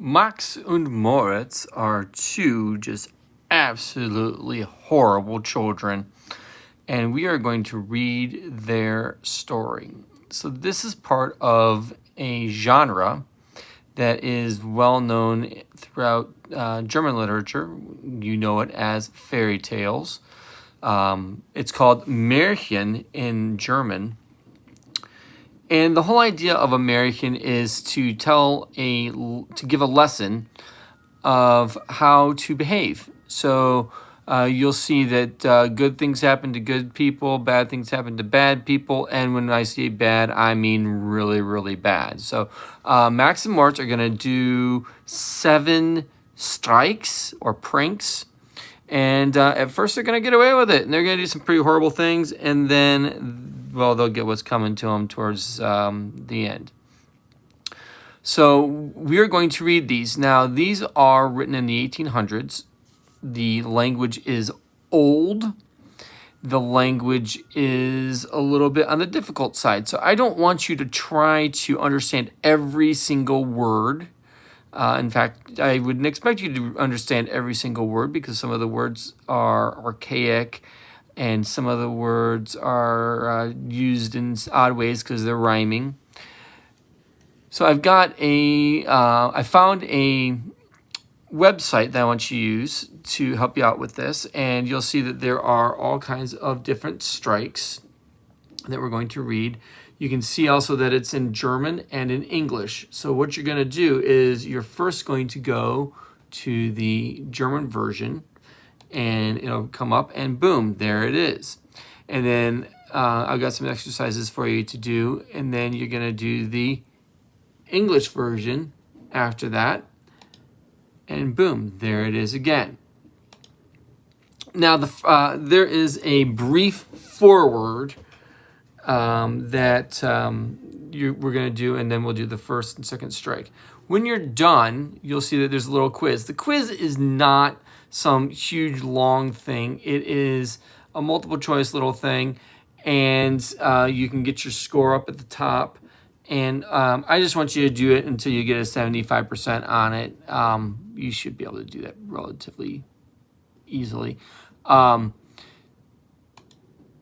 Max and Moritz are two just absolutely horrible children, and we are going to read their story. So this is part of a genre that is well known throughout German literature. You know it as fairy tales. It's called Märchen in German. And the whole idea of a Märchen is to give a lesson of how to behave. So you'll see that good things happen to good people, bad things happen to bad people, and when I say bad, I mean really, really bad. So Max and Moritz are going to do 7 streichs or pranks. And at first they're going to get away with it, and they're going to do some pretty horrible things, and then, well, they'll get what's coming to them towards the end. So we're going to read these. Now, these are written in the 1800s. The language is old. The language is a little bit on the difficult side. So I don't want you to try to understand every single word. In fact, I wouldn't expect you to understand every single word because some of the words are archaic and some of the words are used in odd ways because they're rhyming. So I found a website that I want you to use to help you out with this, and you'll see that there are all kinds of different streichs that we're going to read. You can see also that it's in German and in English. So what you're going to do is you're first going to go to the German version, and it'll come up, and boom, there it is. And then I've got some exercises for you to do, and then you're going to do the English version after that, and boom, there it is again. Now, there is a brief foreword that we're going to do, and then we'll do the first and second streich. When you're done, you'll see that there's a little quiz. The quiz is not some huge long thing. It is a multiple choice little thing, and you can get your score up at the top. And I just want you to do it until you get a 75% on it. You should be able to do that relatively easily.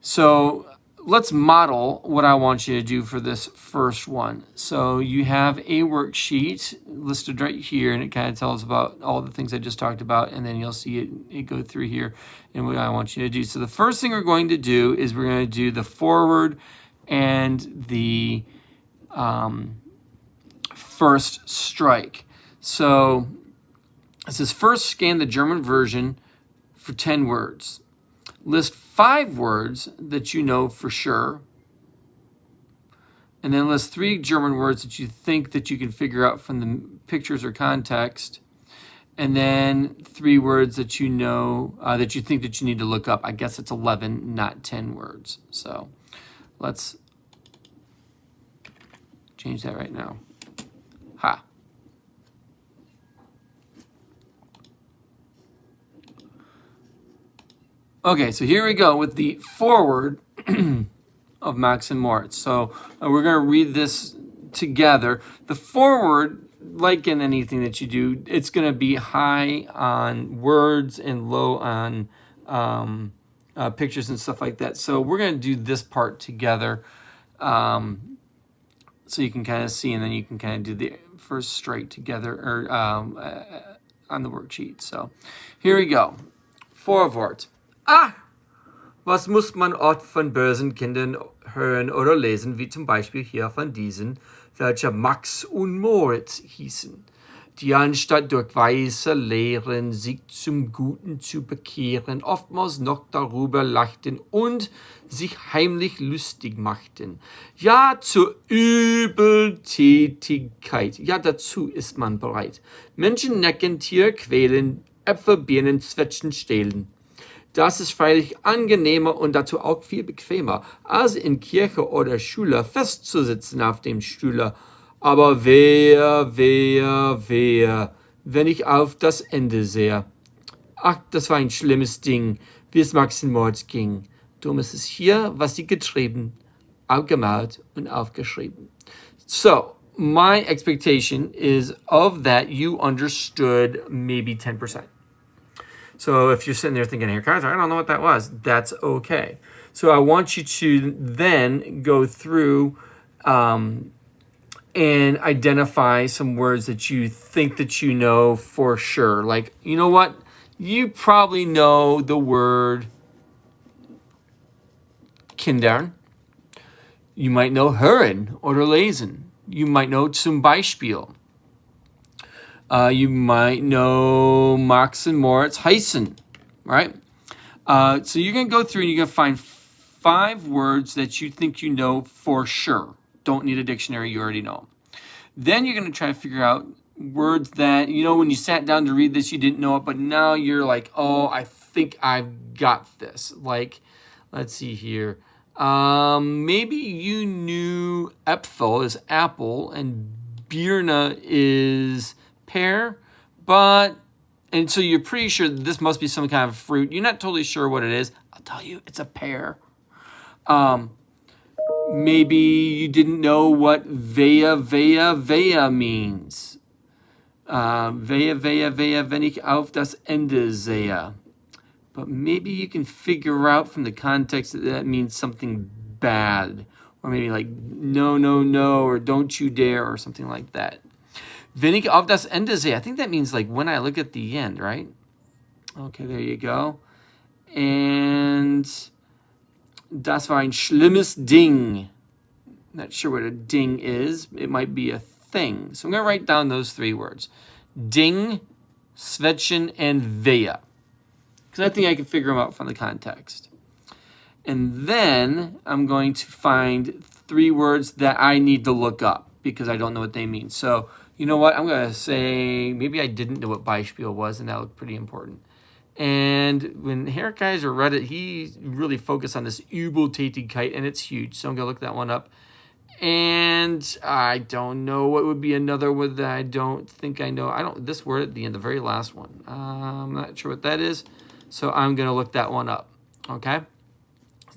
So let's model what I want you to do for this first one. So you have a worksheet listed right here, and it kind of tells about all the things I just talked about, and then you'll see it go through here and what I want you to do. So the first thing we're going to do is we're going to do the forward and the first streich. So it says first scan the German version for 10 words. List 5 words that you know for sure. And then list 3 German words that you think that you can figure out from the pictures or context. And then 3 words that you know, that you think that you need to look up. I guess it's 11, not 10 words. So let's change that right now. Ha. Okay, so here we go with the foreword of Max and Moritz. So we're going to read this together. The foreword, like in anything that you do, it's going to be high on words and low on pictures and stuff like that. So we're going to do this part together so you can kind of see, and then you can kind of do the first streich together or on the worksheet. So here we go. Vorwort. Ah! Was muss man oft von bösen Kindern hören oder lesen, wie zum Beispiel hier von diesen, welche Max und Moritz hießen, die anstatt durch weise Lehren sich zum Guten zu bekehren, oftmals noch darüber lachten und sich heimlich lustig machten. Ja, zur Übeltätigkeit, ja, dazu ist man bereit. Menschen necken, Tier quälen, Äpfel, Birnen, Zwetschgen stehlen. Das ist freilich angenehmer und dazu auch viel bequemer, als in Kirche oder Schule festzusitzen auf dem Stuhle. Aber wehe, wenn ich auf das Ende sehe. Ach, das war ein schlimmes Ding, wie es Max und Moritz ging. Drum ist es hier, was sie getrieben, aufgemalt und aufgeschrieben. So, my expectation is of that you understood maybe 10%. So if you're sitting there thinking, here, guys, I don't know what that was, that's okay. So I want you to then go through and identify some words that you think that you know for sure. Like, you know what? You probably know the word Kindern. You might know hören oder lesen. You might know zum Beispiel. You might know Max and Moritz heißen, right? So you're going to go through and you're going to find 5 words that you think you know for sure. Don't need a dictionary, you already know them. Then you're going to try to figure out words that, you know, when you sat down to read this, you didn't know it, but now you're like, oh, I think I've got this. Like, let's see here. Maybe you knew Äpfel is apple and Birne is pear, and so you're pretty sure that this must be some kind of fruit. You're not totally sure what it is. I'll tell you, it's a pear. Maybe you didn't know what vea means. Vea, wenn ich auf das Ende sehe. But maybe you can figure out from the context that that means something bad. Or maybe like, no, or don't you dare, or something like that. Wenn ich auf das Ende sehe, I think that means like when I look at the end, right? Okay, there you go. And das war ein schlimmes Ding. Not sure what a ding is. It might be a thing. So I'm going to write down those 3 words. Ding, Svetchen, and Vea. Because I think I can figure them out from the context. And then I'm going to find 3 words that I need to look up because I don't know what they mean. So, you know what? I'm going to say, maybe I didn't know what Beispiel was, and that looked pretty important. And when Herr Kaiser read it, he really focused on this Übeltätigkeit, and it's huge. So I'm going to look that one up. And I don't know what would be another word that I don't think I know. This word at the end, the very last one. I'm not sure what that is. So I'm going to look that one up. Okay?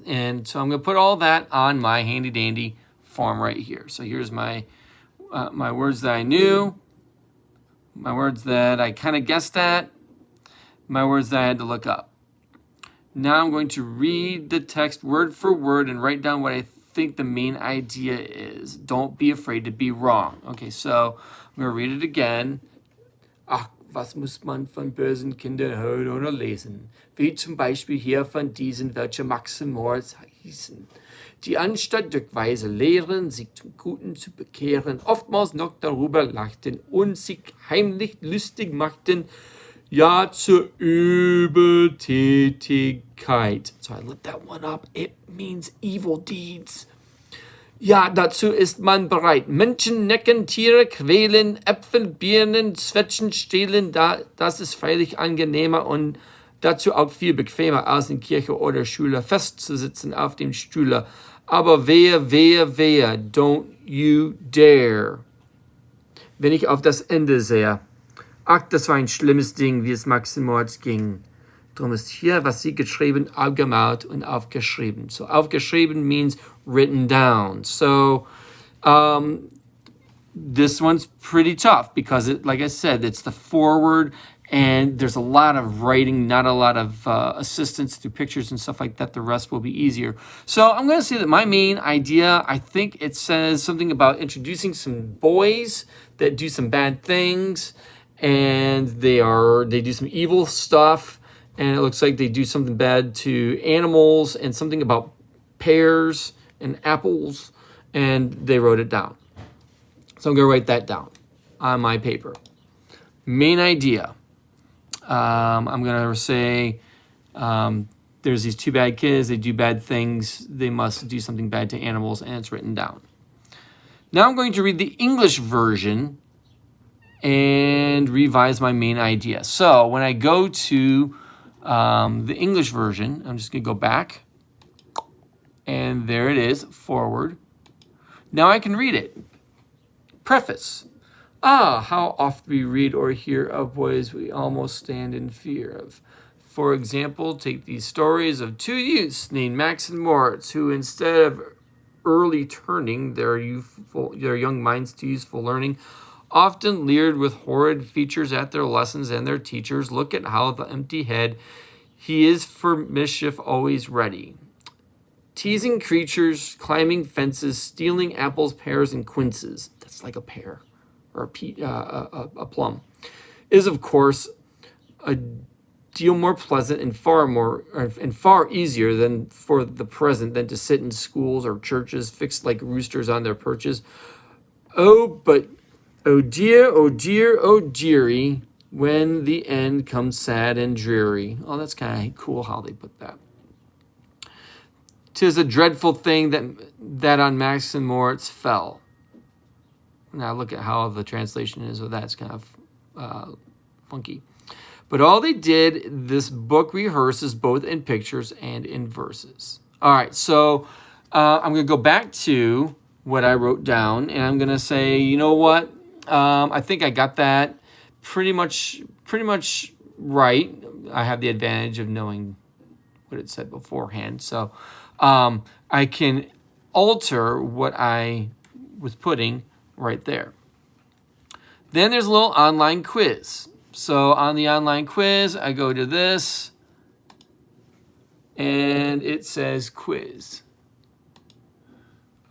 And so I'm going to put all that on my handy-dandy form right here. So here's my words that I knew, my words that I kind of guessed at, my words that I had to look up. Now I'm going to read the text word for word and write down what I think the main idea is. Don't be afraid to be wrong. Okay, so I'm going to read it again. Ach, was muss man von bösen Kindern hören oder lesen? Wie zum Beispiel hier von diesen, welche Max und Moritz hießen. Die anstatt durch weise Lehren, sich zum Guten zu bekehren, oftmals noch darüber lachten und sich heimlich lustig machten, ja zur Übeltätigkeit. So I looked that one up. It means evil deeds. Ja, dazu ist man bereit. Menschen necken, Tiere quälen, Äpfel, Birnen, Zwetschgen stehlen. Das ist freilich angenehmer und dazu auch viel bequemer, als in Kirche oder Schule festzusitzen auf dem Stuhle. Aber wehe, don't you dare. Wenn ich auf das Ende sehe. Ach, das war ein schlimmes Ding, wie es Max und Moritz ging. Drum ist hier, was sie geschrieben, aufgemalt und aufgeschrieben. So aufgeschrieben means written down. So this one's pretty tough because, like I said, it's the forward and there's a lot of writing, not a lot of assistance through pictures and stuff like that. The rest will be easier. So I'm going to say that my main idea, I think it says something about introducing some boys that do some bad things and they do some evil stuff. And it looks like they do something bad to animals and something about pears and apples. And they wrote it down. So I'm going to write that down on my paper. Main idea. I'm going to say there's these 2 bad kids. They do bad things. They must do something bad to animals. And it's written down. Now I'm going to read the English version and revise my main idea. So when I go to the English version, I'm just going to go back. And there it is, forward. Now I can read it. Preface. How oft we read or hear of boys we almost stand in fear of. For example, take these stories of 2 youths named Max and Moritz, who instead of early turning their young minds to useful learning, often leered with horrid features at their lessons and their teachers. Look at how the empty head, he is for mischief always ready. Teasing creatures, climbing fences, stealing apples, pears, and quinces. That's like a pear or a plum. Is, of course, a deal more pleasant and far easier than for the present than to sit in schools or churches fixed like roosters on their perches. Oh, but oh dear, oh dear, oh dearie, when the end comes sad and dreary. Oh, that's kind of cool how they put that. 'Tis a dreadful thing that on Max and Moritz fell. Now look at how the translation is with that. It's kind of funky. But all they did, this book rehearses both in pictures and in verses. All right, so I'm going to go back to what I wrote down, and I'm going to say, you know what? I think I got that pretty much right. I have the advantage of knowing what it said beforehand, so I can alter what I was putting right there. Then there's a little online quiz. So on the online quiz, I go to this, and it says quiz.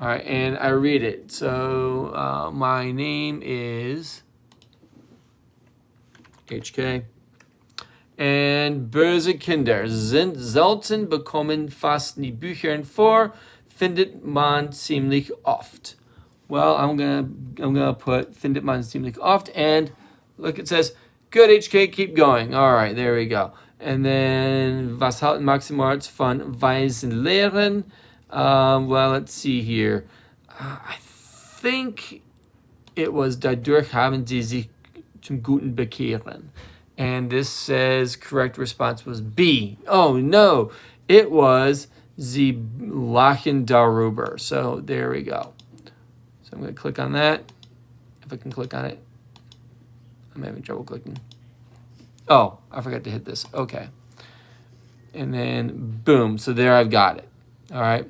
All right, and I read it. So my name is HK. And böse Kinder sind selten, bekommen fast nie Büchern vor, findet man ziemlich oft. Well, I'm gonna put findet man ziemlich oft, and look, it says, good HK, keep going. All right, there we go. And then, was halten Max und Moritz von weisen Lehren? Well, let's see here. I think it was dadurch haben sie sich zum Guten bekehren. And this says correct response was B. Oh, no. It was Sie lachen darüber. So there we go. So I'm going to click on that. If I can click on it. I'm having trouble clicking. Oh, I forgot to hit this. Okay. And then, boom. So there I've got it. All right.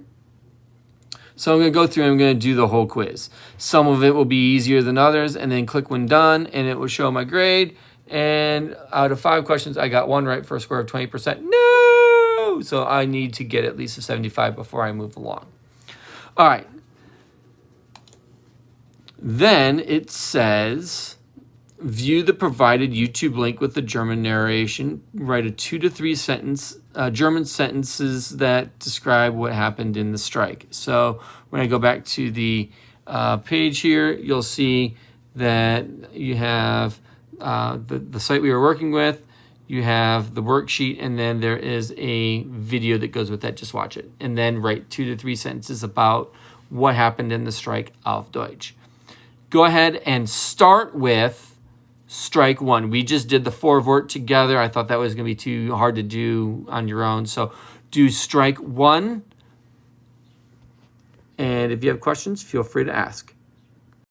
So I'm going to go through and I'm going to do the whole quiz. Some of it will be easier than others. And then click when done. And it will show my grade. And out of 5 questions, I got 1 right for a score of 20%. No! So I need to get at least a 75 before I move along. All right. Then it says, view the provided YouTube link with the German narration. Write a 2 to 3 German sentences that describe what happened in the strike. So when I go back to the page here, you'll see that you have the site we were working with, you have the worksheet, and then there is a video that goes with that. Just watch it. And then write 2 to 3 sentences about what happened in the strike auf Deutsch. Go ahead and start with strike 1. We just did the Vorwort together. I thought that was going to be too hard to do on your own. So do strike 1. And if you have questions, feel free to ask.